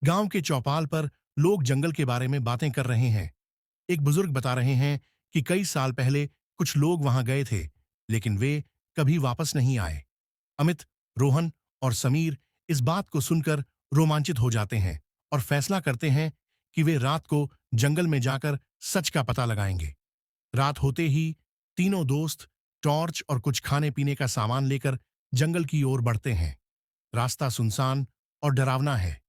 गांव के चौपाल पर लोग जंगल के बारे में बातें कर रहे हैं। एक बुजुर्ग बता रहे हैं कि कई साल पहले कुछ लोग वहां गए थे, लेकिन वे कभी वापस नहीं आए। अमित, रोहन और समीर इस बात को सुनकर रोमांचित हो जाते हैं और फैसला करते हैं कि वे रात को जंगल में जाकर सच का पता लगाएंगे। रात होते ही तीनों दोस्त टॉर्च और कुछ खाने पीने का सामान लेकर जंगल की ओर बढ़ते हैं। रास्ता सुनसान और डरावना है,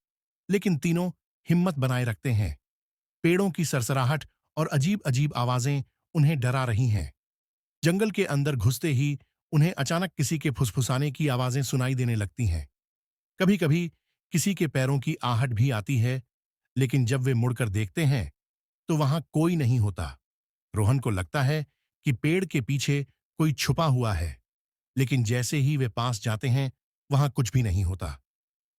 लेकिन तीनों हिम्मत बनाए रखते हैं। पेड़ों की सरसराहट और अजीब अजीब आवाजें उन्हें डरा रही हैं। जंगल के अंदर घुसते ही उन्हें अचानक किसी के फुसफुसाने की आवाजें सुनाई देने लगती हैं। कभी कभी किसी के पैरों की आहट भी आती है, लेकिन जब वे मुड़कर देखते हैं तो वहां कोई नहीं होता। रोहन को लगता है कि पेड़ के पीछे कोई छुपा हुआ है, लेकिन जैसे ही वे पास जाते हैं वहां कुछ भी नहीं होता।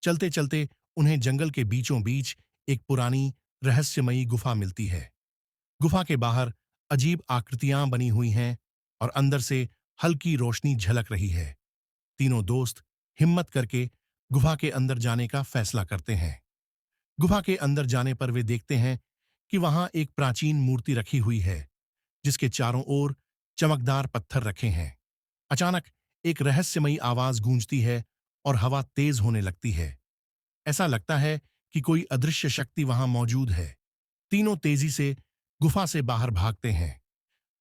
चलते चलते उन्हें जंगल के बीचों बीच एक पुरानी रहस्यमयी गुफा मिलती है। गुफा के बाहर अजीब आकृतियां बनी हुई हैं और अंदर से हल्की रोशनी झलक रही है। तीनों दोस्त हिम्मत करके गुफा के अंदर जाने का फैसला करते हैं। गुफा के अंदर जाने पर वे देखते हैं कि वहां एक प्राचीन मूर्ति रखी हुई है, जिसके चारों ओर चमकदार पत्थर रखे हैं। अचानक एक रहस्यमयी आवाज गूंजती है और हवा तेज होने लगती है। ऐसा लगता है कि कोई अदृश्य शक्ति वहां मौजूद है। तीनों तेजी से गुफा से बाहर भागते हैं।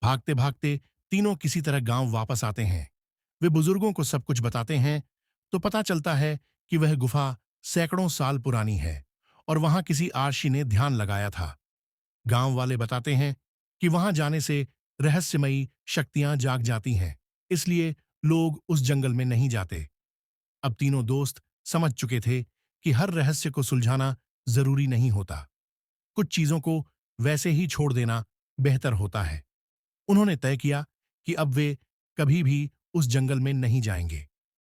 भागते भागते तीनों किसी तरह गांव वापस आते हैं। वे बुजुर्गों को सब कुछ बताते हैं तो पता चलता है कि वह गुफा सैकड़ों साल पुरानी है और वहां किसी आर्षि ने ध्यान लगाया था। गांव वाले बताते हैं कि वहां जाने से रहस्यमयी शक्तियां जाग जाती हैं, इसलिए लोग उस जंगल में नहीं जाते। अब तीनों दोस्त समझ चुके थे कि हर रहस्य को सुलझाना जरूरी नहीं होता। कुछ चीजों को वैसे ही छोड़ देना बेहतर होता है। उन्होंने तय किया कि अब वे कभी भी उस जंगल में नहीं जाएंगे।